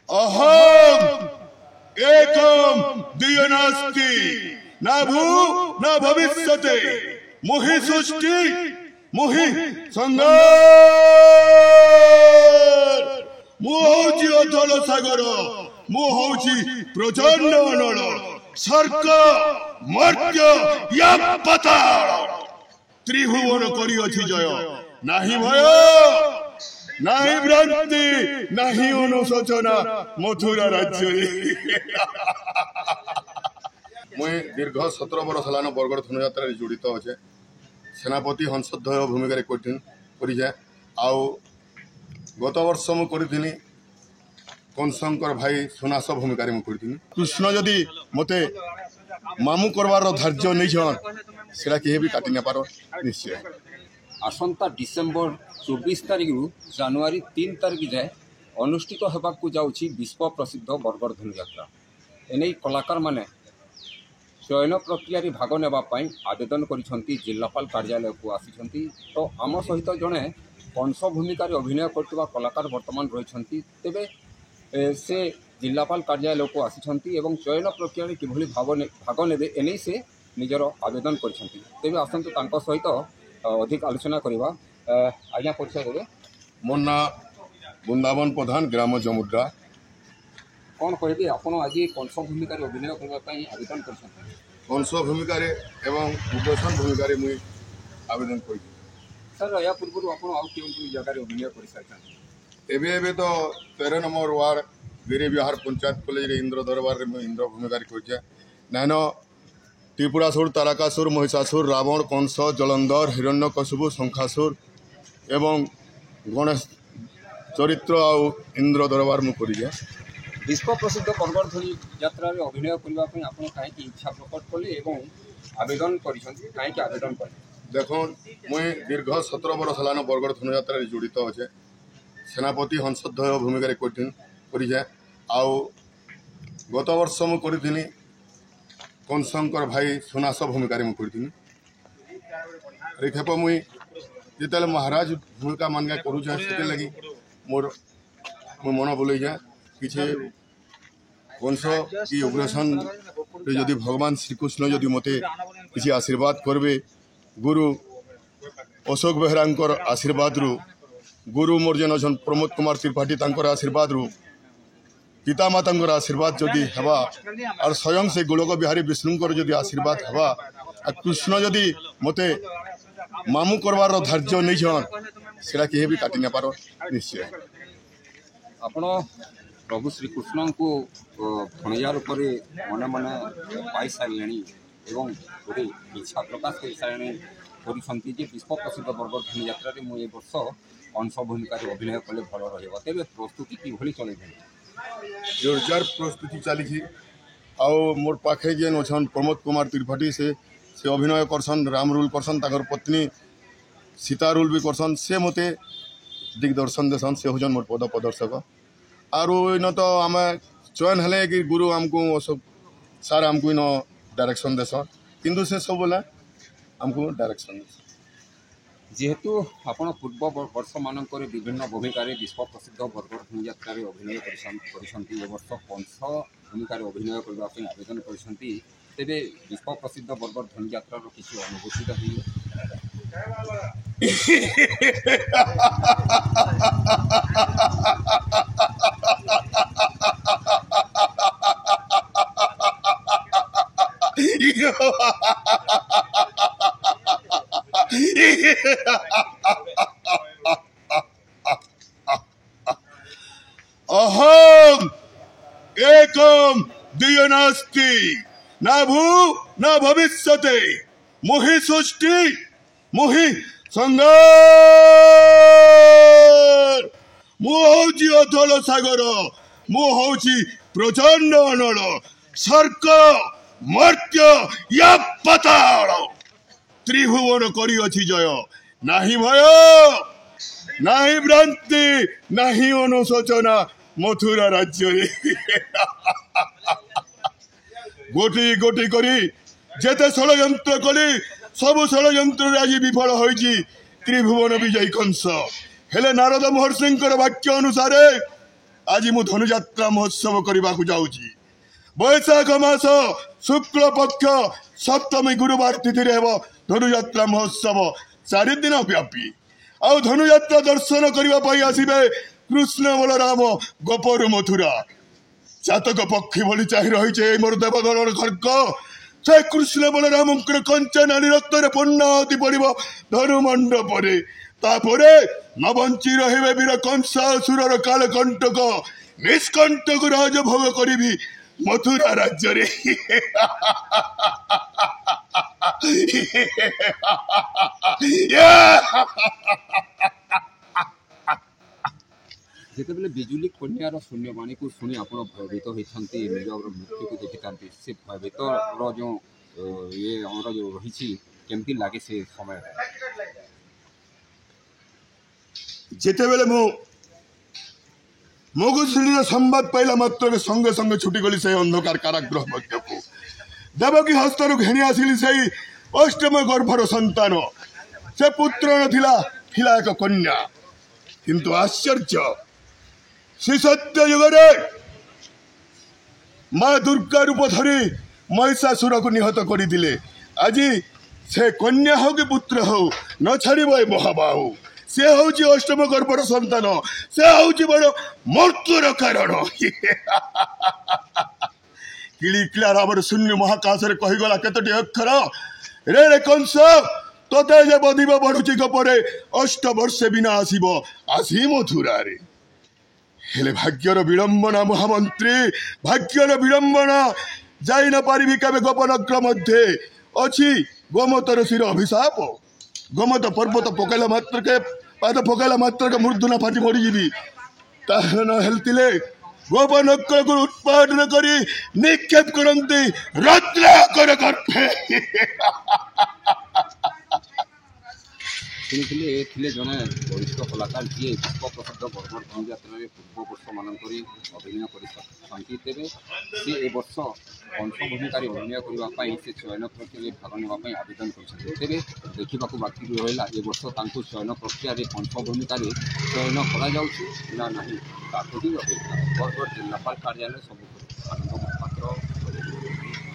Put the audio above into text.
अहम एकम द्विनास्ति न भू न भविष्यते मुहि सृष्टि मुहि संगार मु हूँ अथल सागर मु हूँ प्रचंड अनल सर्क मर्त्य या पाताल त्रिभुवन करिअछि जय नाही भय नाही भ्रांति नाही अनुशोचना मथुरा राज्य मुई दीर्घ 17 वर्ष हलान बरगड़ धनुयात्रा जड़ित अच्छे सेनापति हंसध्वय भूमिका कर गत वर्ष मुझे कंसंकर भाई सुनास भूमिका मुझे कृष्ण जदि मते मामू करवार धार्य नहीं सेटा किए भी काटि नपार निश्चय आसंता डिसेम्बर 24 तारिख रु जनवरी 3 तारिख जाए अनुष्ठित होगाकू जाउछि विश्व प्रसिद्ध बरगड़ धनुयात्रा एने कलाकार माने चयन प्रक्रिया भाग नेबाई आवेदन करिसेंती जिलापाल कार्यालय को आसी तो आम सहित जड़े कंस भूमिका अभिनय करथिबा कलाकार वर्तमान रही तेबे से जिलापाल कार्यालय को आसी चयन प्रक्रिया किभली भाग ने एने से निजर आवेदन करिसेंती तेबे आसंतु तांको सहित अधिक आलोचना करवा आज्ञा परिचय देवे मोर ना वृंदावन प्रधान ग्राम जमुद्रा कौन कहबे आपण आज कंस भूमिका अभिनय करने आवेदन कर कंस भूमिका एवं उग्रसेन भूमिका मुझे आवेदन कर सर या पूर्व आप जगह अभिनय कर सारी तो 13 नंबर वार्ड वीर विहार पंचायत कॉलेज इंद्र दरबार में इंद्र भूमिका कर त्रिपुरासुर तारकासुर महिषासुर रावण कंस जलंधर हिरण्यकशिपु शंखासुर एवं गणेश चरित्र आउ इंद्र दरबार में कर विश्व प्रसिद्ध बरगड़ धनुयात्रा अभिनय करने आप कहीं इच्छा प्रकट कले आवेदन कहीं आवेदन कले देख मुई दीर्घ 17 वर्ष हलान बरगड़ धनुयात्रा जड़ित अच्छे सेनापति हंसध्वय भूमिका कर गत वर्ष मुझे कंसंकर भाई सुनास भूमिका मुझे खेप मुई जिते महाराज भूमिका मानगा करुचे से लगी मोर मन बुले जाए किसी कंस कि उग्रसेन जदि भगवान श्रीकृष्ण जदि मते किसी आशीर्वाद करबे गुरु अशोक बेहरांकर आशीर्वाद रु गुरु मोर जेन अछन प्रमोद कुमार त्रिपाठी तांकर आशीर्वाद रु पितामाता आशीर्वाद जदि हवा और स्वयं से गोलक बिहारी विष्णुकर जदि आशीर्वाद हवा कृष्ण जदि मते मामू करवार धार्य नहीं सेटा किए भी काटि नपार निश्चय आपण प्रभु श्रीकृष्ण को धनुया रूप मन मन पाई सारे गोटे इच्छा प्रकाश कर सारे विश्व प्रसिद्ध बरगड़ धनुयात्रा मुझे वर्ष अंश भूमिका अभिनय कले भल रे प्रस्तुति कि चल जोरदार प्रस्तुति चली मोर पाखे जेन अच्छन प्रमोद कुमार त्रिपाठी से अभिनय करसन राम रोल करसन ताकर पत्नी सीता रोल भी करसन से मते दिग्दर्शन देसन से होजन मोर पद प्रदर्शक आरो इन तो आम चयन हेले कि गुरु आमको अशोक सार आमको इन डायरेक्शन देसन किंतु से सब बोला आमको डायरेक्शन जेहेतु आपण पूर्व वर्ष मानक विभिन्न भूमिका विश्व प्रसिद्ध बरगड़ धनुयात्रा अभिनय कर वर्ष कंस भूमिका अभिनय करने आवेदन कर तेरे विश्व प्रसिद्ध बरगड़ धनुयात्रा किसी अनुभूति रही अहम एकम द्विनास्ति न भू न भविष्यते मुहि सृष्टि मुहि संगार मु हूँ अथल सागर मु हूँ प्रचंड अनल सर्क मर्त्य या पाताल त्रिभुवन करिअछि जय नाही भय ନାହିଁ ଭ୍ରାନ୍ତି ନାହିଁ ଅନୁଶୋଚନା ମଥୁରା ରାଜ୍ୟରେ। ଗୋଟି ଗୋଟି କରି ଯେତେ ଷଡ଼ଯନ୍ତ୍ର କଲି ସବୁ ଷଡ଼ଯନ୍ତ୍ରରେ ଆଜି ବିଫଳ ହୋଇଛି ତ୍ରିଭୁବନ ବିଜୟୀ କଂସ। ହେଲେ ନାରଦ ମହର୍ଷିଙ୍କର ବାକ୍ୟ ଅନୁସାରେ ଆଜି ମୁଁ ଧନୁଯାତ୍ରା ମହୋତ୍ସବ କରିବାକୁ ଯାଉଛି। ବୈଶାଖ ମାସ ଶୁକ୍ଳ ପକ୍ଷ ସପ୍ତମୀ ଗୁରୁବାର ତିଥିରେ ହେବ ଧନୁଯାତ୍ରା ମହୋତ୍ସବ 4 ଦିନ ବ୍ୟାପୀ। ଆଉ ଧନୁଯାତ୍ରା ଦର୍ଶନ କରିବା ପାଇଁ ଆସିବେ କୃଷ୍ଣ ବଳରାମ ଗୋପରୁ ମଥୁରା। ଜାତକ ପକ୍ଷୀ ଭଳି ଚାହିଁ ରହିଛେ ମୋର ଦେବଗଣର ଖର୍ଗ। ସେ କୃଷ୍ଣ ବଳରାମଙ୍କର କଞ୍ଚା ନାଲି ରକ୍ତରେ ପୂର୍ଣ୍ଣାହୁତି ପଡ଼ିବ ଧନୁ ମଣ୍ଡପରେ। ତାପରେ ନ ବଞ୍ଚି ରହିବେ ବୀର କଂସାସୁରର କାଳକଣ୍ଟକ। ନିଷ୍କଣ୍ଟକ ରାଜଭୋଗ କରିବି ମଥୁରା ରାଜ୍ୟରେ। ଯେତେବେଳେ ବିଜୁଳି କନ୍ୟାର ଶୂନ୍ୟବାଣୀକୁ ଶୁଣି ଆପଣ ଭୟଭୀତ ହୋଇଥାନ୍ତି, ନିଜର ମୃତ୍ୟୁକୁ ଦେଖିଥାନ୍ତି, ସେ ଭୟଭୀତର ଯେଉଁ ଆମର ଯେଉଁ ରହିଛି କେମିତି ଲାଗେ ସେ ସମୟ? ଯେତେବେଳେ ମୁଁ ମଗୁଶିଳୀର ସମ୍ବାଦ ପାଇଲା ମାତ୍ରକେ ସଙ୍ଗେ ସଙ୍ଗେ ଛୁଟିଗଲି ସେହି ଅନ୍ଧକାର କାରାଗୃହ ମଧ୍ୟକୁ। ଦେବକୀ ହସ୍ତରୁ ଘେଣି ଆସିଲି ସେହି ଅଷ୍ଟମ ଗର୍ଭର ସନ୍ତାନ। ସେ ପୁତ୍ର ନଥିଲା, ଥିଲା ଏକ କନ୍ୟା। କିନ୍ତୁ ଆଶ୍ଚର୍ଯ୍ୟ, ଶ୍ରୀ ସତ୍ୟ ଯୁଗରେ ମା ଦୁର୍ଗା ରୂପ ଧରି ମହିଷାସୁରକୁ ନିହତ କରିଥିଲେ। ଆଜି ସେ କନ୍ୟା ହଉ କି ପୁତ୍ର ହଉ ନ ଛାଡ଼ିବ ଏ ମହାବାହୁ। ସେ ହଉଛି ଅଷ୍ଟମ ଗର୍ଭର ସନ୍ତାନ, ସେ ହଉଛି ବଡ଼ ମୃତ୍ୟୁର କାରଣ। କିଳିକିଳା ରାମର ଶୂନ୍ୟ ମହାକାଶରେ କହିଗଲା କେତୋଟି ଅକ୍ଷର, ରେ ରେ କଂସ ତୋତେ ଯେ ବଧିବ ବଢୁଛି ଗପରେ 8 ବର୍ଷ ବିନା ଆସିବ ଆସି ମଥୁରାରେ। ହେଲେ ଭାଗ୍ୟର ବିଡ଼ମ୍ବନା ମହାମନ୍ତ୍ରୀ, ଭାଗ୍ୟର ବିଡ଼ମ୍ବନା। ଯାଇ ନ ପାରିବି କେବେ ଗୋପନଗ୍ର ମଧ୍ୟରେ ଅଛି ଗୋମତ ଋଷିର ଅଭିଶାପ। ଗୋମତ ପର୍ବତ ପକାଇଲା ମାତ୍ରକେ ପାଦ ପକାଇଲା ମାତ୍ରକେ ମୂର୍ଧନା ଫାଟି ମରିଯିବି। ତାହା ନ ହେଲେ ଗୋପନଗ୍ରକୁ ଉତ୍ପାଦନ କରି ନିକ୍ଷେପ କରନ୍ତି ରତ୍ନାକର ଗର୍ଭେ। ଶୁଣିଥିଲେ ଏ ଥିଲେ ଜଣେ ବରିଷ୍ଠ କଳାକାର ଯିଏ ବିଶ୍ୱ ପ୍ରସିଦ୍ଧ ବରଗଡ଼ ଧନୁଯାତ୍ରାରେ ପୂର୍ବ ବର୍ଷମାନଙ୍କରେ ଅଭିନୟ କରିଥାନ୍ତି। ତେବେ ସେ ଏ ବର୍ଷ କଂସ ଭୂମିକାରେ ଅଭିନୟ କରିବା ପାଇଁ ସେ ଚୟନ ପ୍ରକ୍ରିୟାରେ ଭାଗ ନେବା ପାଇଁ ଆବେଦନ କରିଛନ୍ତି। ତେବେ ଦେଖିବାକୁ ବାକି ରହିଲା ଏ ବର୍ଷ ତାଙ୍କୁ ଚୟନ ପ୍ରକ୍ରିୟାରେ କଂସ ଭୂମିକାରେ ଚୟନ କରାଯାଉଛି ନା ନାହିଁ ତାକୁ ହିଁ ଅପେକ୍ଷା। ବରଗଡ଼ ଜିଲ୍ଲାପାଳ କାର୍ଯ୍ୟାଳୟ